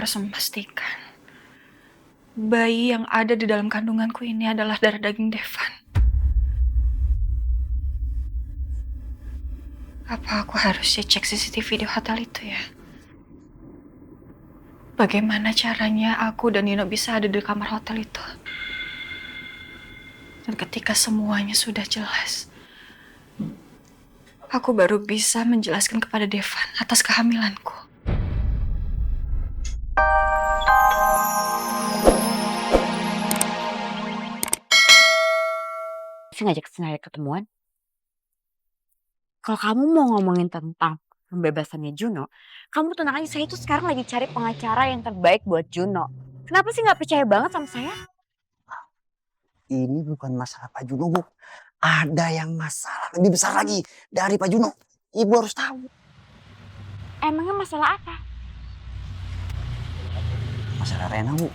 harus memastikan bayi yang ada di dalam kandunganku ini adalah darah daging Devan. Apa aku harus cek CCTV di hotel itu ya? Bagaimana caranya aku dan Nino bisa ada di kamar hotel itu? Dan ketika semuanya sudah jelas, aku baru bisa menjelaskan kepada Devan atas kehamilanku. Saya ngajak saya ketemuan. Kalau kamu mau ngomongin tentang pembebasannya Juno, kamu tenang aja, saya itu sekarang lagi cari pengacara yang terbaik buat Juno. Kenapa sih nggak percaya banget sama saya? Ini bukan masalah Pak Juno, Bu. Ada yang masalah lebih besar lagi dari Pak Juno. Ibu harus tahu. Emangnya masalah apa? Masalah Rena, Bu.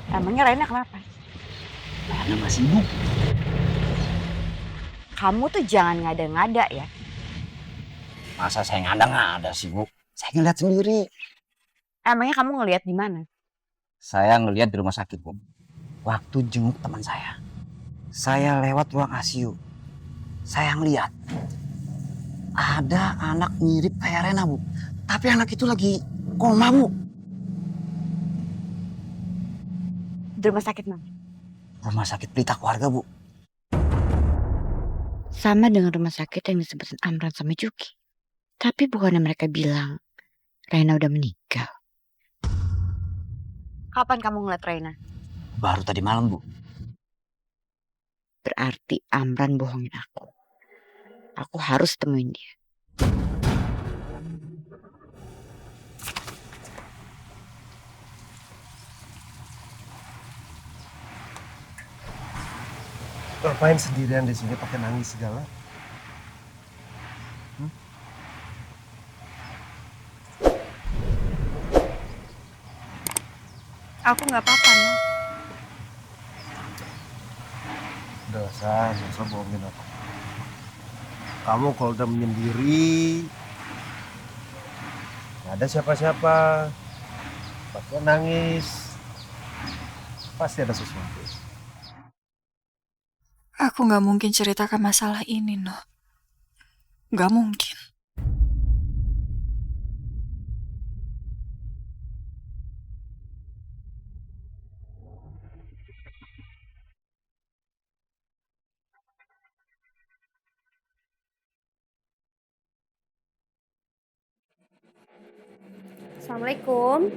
Emangnya Raina kenapa? Rena masih sibuk. Kamu tuh jangan ngada-ngada ya. Masa saya ngada-ngada sih, Bu? Saya ngeliat sendiri. Emangnya kamu ngelihat di mana? Saya ngeliat di rumah sakit, Bu. Waktu jenguk teman saya. Saya lewat ruang ICU. Saya ngeliat ada anak mirip kayak Rena, Bu. Tapi anak itu lagi koma, Bu. Di rumah sakit mana? Rumah sakit Pelita Keluarga, Bu. Sama dengan rumah sakit yang disebutin Amran sama Juki. Tapi bukannya mereka bilang Raina udah meninggal. Kapan kamu ngeliat Raina? Baru tadi malam, Bu. Berarti Amran bohongin aku. Aku harus temuin dia. Ngapain sendirian di sini pakai nangis segala? Aku nggak apa-apa, No. Udah usah bohongin aku. Kamu kalau udah menyendiri, nggak ada siapa-siapa, pakai nangis, pasti ada sesuatu. Aku nggak mungkin ceritakan masalah ini, No. Nggak mungkin. Assalamualaikum.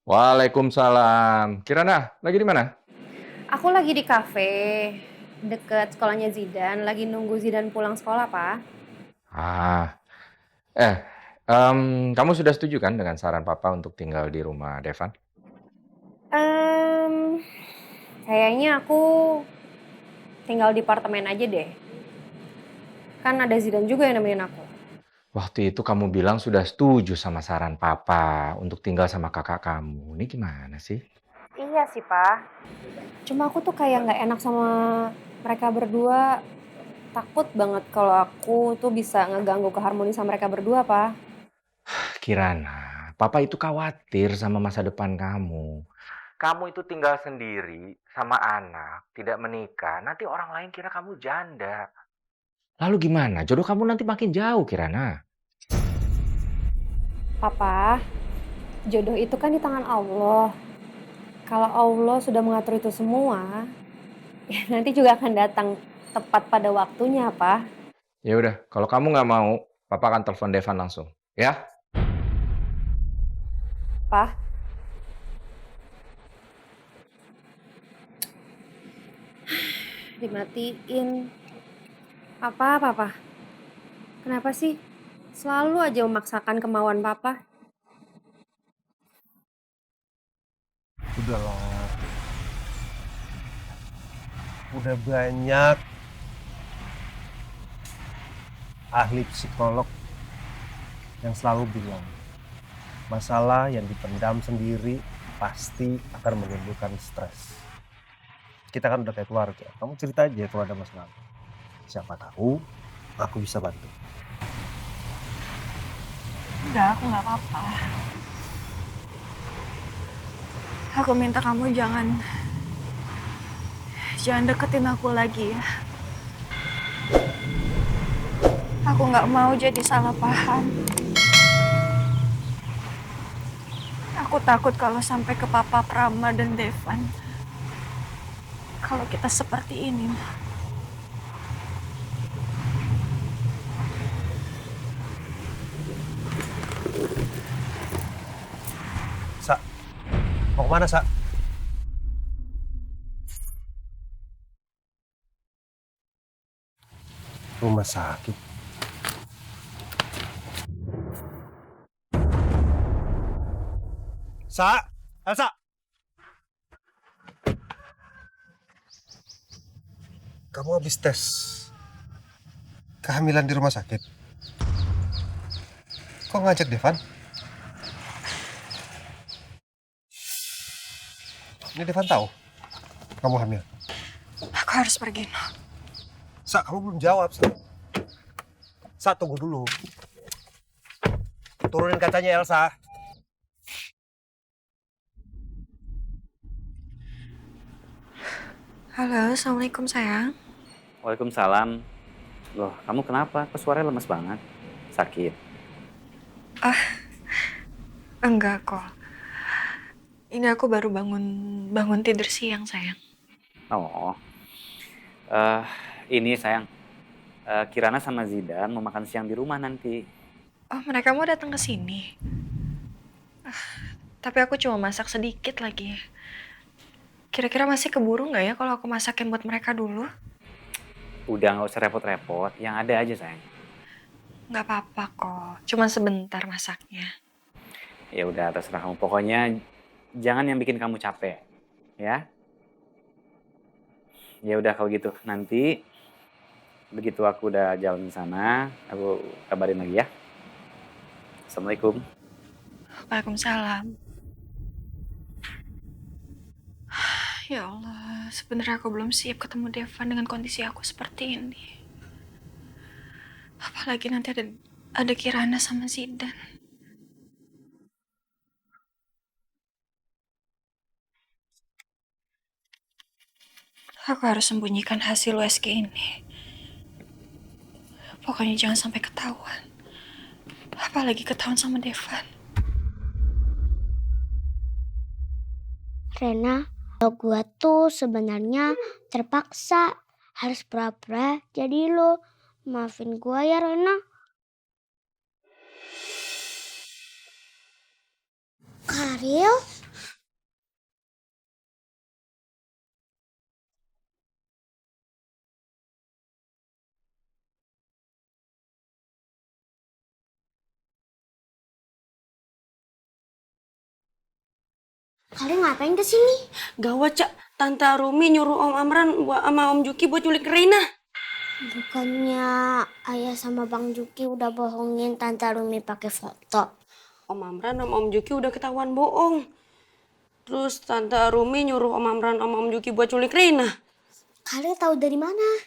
Waalaikumsalam. Kirana, lagi di mana? Aku lagi di kafe deket sekolahnya Zidan. Lagi nunggu Zidan pulang sekolah, Pak. Ah, eh, kamu sudah setuju kan dengan saran Papa untuk tinggal di rumah Devan? Kayaknya aku tinggal di apartemen aja deh. Kan ada Zidan juga yang nemenin aku. Waktu itu kamu bilang sudah setuju sama saran Papa untuk tinggal sama kakak kamu. Ini gimana sih? Iya sih, Pak. Cuma aku tuh kayak nggak enak sama mereka berdua. Takut banget kalau aku tuh bisa ngeganggu keharmonisan mereka berdua, Pak. Kirana, Papa itu khawatir sama masa depan kamu. Kamu itu tinggal sendiri sama anak, tidak menikah. Nanti orang lain kira kamu janda. Lalu gimana? Jodoh kamu nanti makin jauh, Kirana. Papa, jodoh itu kan di tangan Allah. Kalau Allah sudah mengatur itu semua, ya nanti juga akan datang tepat pada waktunya, Pak. Ya udah, kalau kamu nggak mau, Papa akan telepon Devan langsung. Ya? Pak, dimatiin. Papa? Kenapa sih selalu aja memaksakan kemauan Papa? Udahlah. Udah banyak ahli psikolog yang selalu bilang masalah yang dipendam sendiri pasti akan menimbulkan stres. Kita kan udah kayak keluarga. Kamu cerita aja kalau ada masalah. Siapa tahu aku bisa bantu. Enggak, aku nggak apa-apa. Aku minta kamu jangan deketin aku lagi ya. Aku nggak mau jadi salah paham. Aku takut kalau sampai ke Papa Prama dan Devan. Kalau kita seperti ini. Sa, mau kemana, Sa? Rumah sakit. Sa, Elsa. Kamu habis tes kehamilan di rumah sakit. Kok ngajak Devan? Ini Devan tahu kamu hamil. Aku harus pergi. Sa, kamu belum jawab, Sa. Sa, tunggu dulu. Turunin kacanya, Elsa. Halo, Assalamualaikum sayang. Waalaikumsalam. Loh, kamu kenapa? Kok suaranya lemes banget? Sakit? Enggak kok. Ini aku baru bangun tidur siang sayang. Oh, eh ini sayang. Kirana sama Zidan mau makan siang di rumah nanti. Oh, mereka mau datang ke sini. Tapi aku cuma masak sedikit lagi. Kira-kira masih keburu nggak ya kalau aku masakin buat mereka dulu? Udah nggak usah repot-repot, yang ada aja sayang. Nggak apa-apa kok. Cuma sebentar masaknya. Ya udah terserah kamu. Pokoknya jangan yang bikin kamu capek, ya. Ya udah kalau gitu. Nanti begitu aku udah jalan di sana, aku kabarin lagi ya. Assalamualaikum. Waalaikumsalam. Ya Allah, sebenarnya aku belum siap ketemu Devan dengan kondisi aku seperti ini. Apalagi nanti ada Kirana sama Zidan. Aku harus sembunyikan hasil USG ini. Pokoknya jangan sampai ketahuan. Apalagi ketahuan sama Devan. Rena, kalau gue tuh sebenarnya terpaksa harus pura-pura jadi lo. Maafin gue ya Rena. Karil? Kalian ngapain kesini? Gawat, Cak. Tante Rumi nyuruh Om Amran sama Om Juki buat nyulik Reina. Bukannya ayah sama Bang Juki udah bohongin Tante Rumi pakai foto. Om Amran sama Om Juki udah ketahuan bohong. Terus Tante Rumi nyuruh Om Amran sama Om Juki buat nyulik Reina. Kalian tahu dari mana?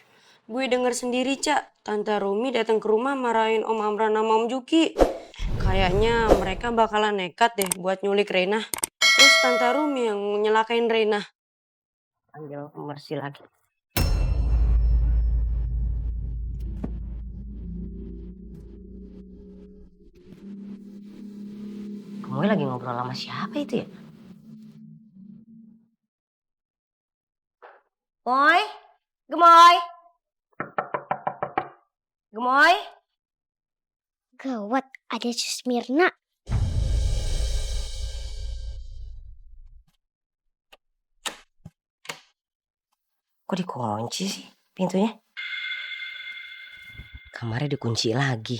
Gue denger sendiri, Cak. Tante Rumi datang ke rumah marahin Om Amran sama Om Juki. Kayaknya mereka bakalan nekat deh buat nyulik Reina. Terus Tante Rumi yang nyelakain Reina. Panggil Mercy lagi. Gemoy lagi ngobrol sama siapa itu ya? Gemoy? Gemoy? Gemoy? Gawat, ada Susmirna. Kok dikunci sih pintunya? Kamarnya dikunci lagi.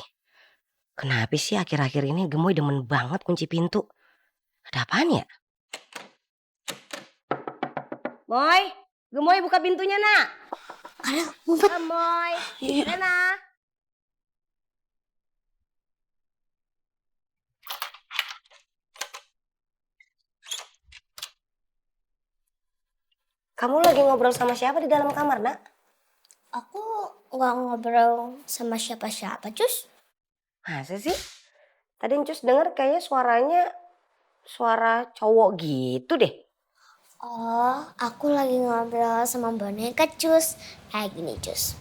Kenapa sih akhir-akhir ini Gemoy demen banget kunci pintu? Ada apaan ya? Moy, Gemoy buka pintunya nak. Karil, ngumpet. Gemoy, Rena. Kamu lagi ngobrol sama siapa di dalam kamar, nak? Aku nggak ngobrol sama siapa-siapa, Cus. Masa sih? Tadi Ncus denger kayaknya suaranya suara cowok gitu deh. Oh, aku lagi ngobrol sama boneka Cus. Kayak gini Cus.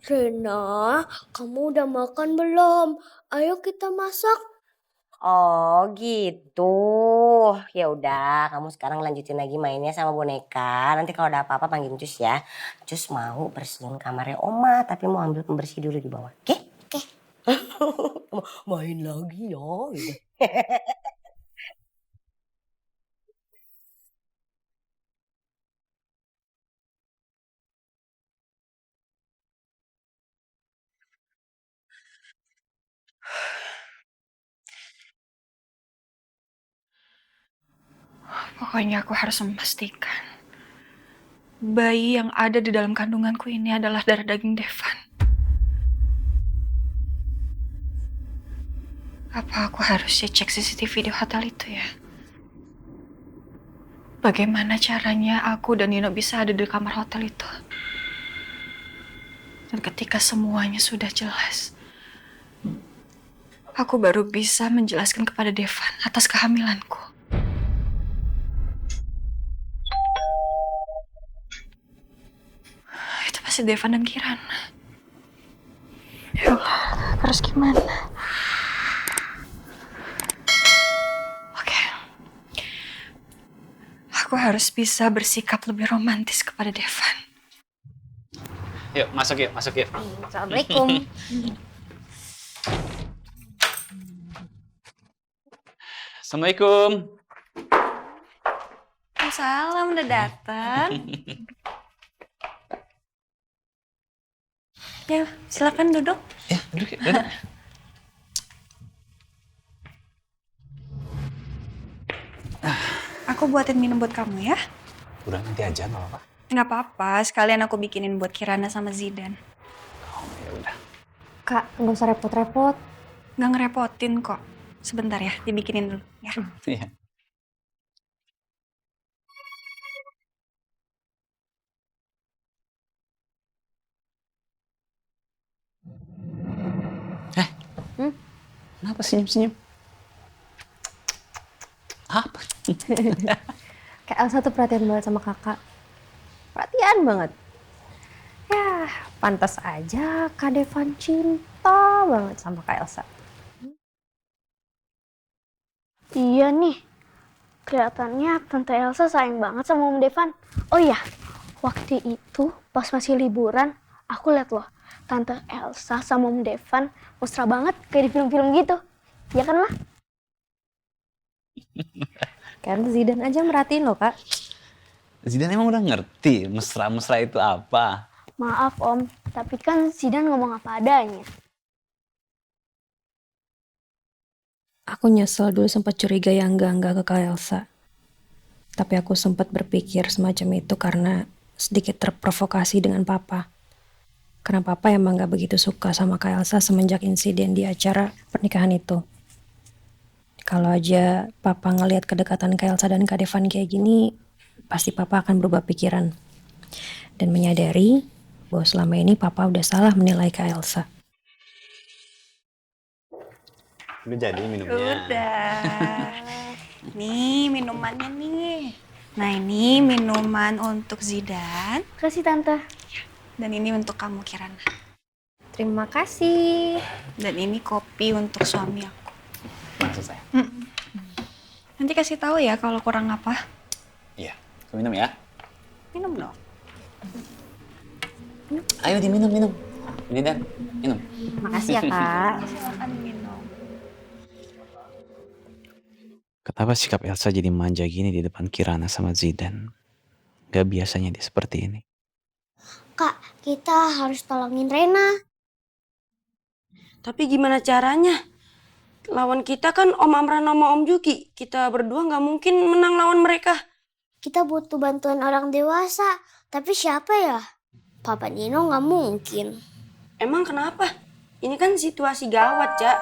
Rena, kamu udah makan belum? Ayo kita masak. Oh gitu. Ya udah, kamu sekarang lanjutin lagi mainnya sama boneka. Nanti kalau ada apa-apa panggil Ncus ya. Ncus mau bersihin kamarnya Oma, tapi mau ambil pembersih dulu di bawah. Oke? Oke. Main lagi ya. Gitu. Pokoknya aku harus memastikan bayi yang ada di dalam kandunganku ini adalah darah daging Devan. Apa aku harus cek CCTV di hotel itu ya? Bagaimana caranya aku dan Nino bisa ada di kamar hotel itu? Dan ketika semuanya sudah jelas, aku baru bisa menjelaskan kepada Devan atas kehamilanku. Itu pasti Devan dan Kirana. Ya Allah, harus gimana? Oke. Aku harus bisa bersikap lebih romantis kepada Devan. Yuk, masuk yuk, masuk yuk. Assalamualaikum. Assalamualaikum. Salam, udah datang. Ya, silakan duduk. Ya, duduk ya, duduk. Aku buatin minum buat kamu ya. Udah nanti aja, nggak apa-apa. Nggak apa-apa, sekalian aku bikinin buat Kirana sama Zidan. Oh, ya udah. Kak, nggak usah repot-repot. Nggak ngerepotin kok. Sebentar ya, dibikinin dulu ya. Iya. Kenapa senyum-senyum? Apa? Kak Elsa tuh perhatian banget sama kakak. Perhatian banget. Ya, pantas aja Kak Devan cinta banget sama Kak Elsa. Iya nih, kelihatannya Tante Elsa sayang banget sama Om Devan. Oh iya, waktu itu pas masih liburan, aku lihat loh, Tante Elsa sama Om Devan mesra banget kayak di film-film gitu. Ya kan lah? Kan Zidan aja merhatiin loh Kak. Zidan emang udah ngerti mesra-mesra itu apa? Maaf Om, tapi kan Zidan ngomong apa adanya. Aku nyesel dulu sempat curiga yang enggak ke Kak Elsa. Tapi aku sempat berpikir semacam itu karena sedikit terprovokasi dengan Papa. Karena Papa emang gak begitu suka sama Kak Elsa semenjak insiden di acara pernikahan itu. Kalau aja Papa ngelihat kedekatan Kak Elsa dan Kak Devan kayak gini, pasti Papa akan berubah pikiran. Dan menyadari bahwa selama ini Papa udah salah menilai Kak Elsa. Udah jadi minumnya? Udah. Nih minumannya nih. Nah ini minuman untuk Zidan. Kasih Tante. Dan ini untuk kamu Kirana. Terima kasih. Dan ini kopi untuk suami aku. Maksud saya? Nanti kasih tahu ya kalau kurang apa. Iya. Aku minum ya? Minum dong. Ayo diminum. Ini Dan, minum. Makasih ya Kak. Silakan minum. Kenapa sikap Elsa jadi manja gini di depan Kirana sama Zidan? Gak biasanya dia seperti ini. Kak, kita harus tolongin Rena. Tapi gimana caranya? Lawan kita kan Om Amran sama Om Juki. Kita berdua nggak mungkin menang lawan mereka. Kita butuh bantuan orang dewasa. Tapi siapa ya? Papa Nino nggak mungkin. Emang kenapa? Ini kan situasi gawat, Cak.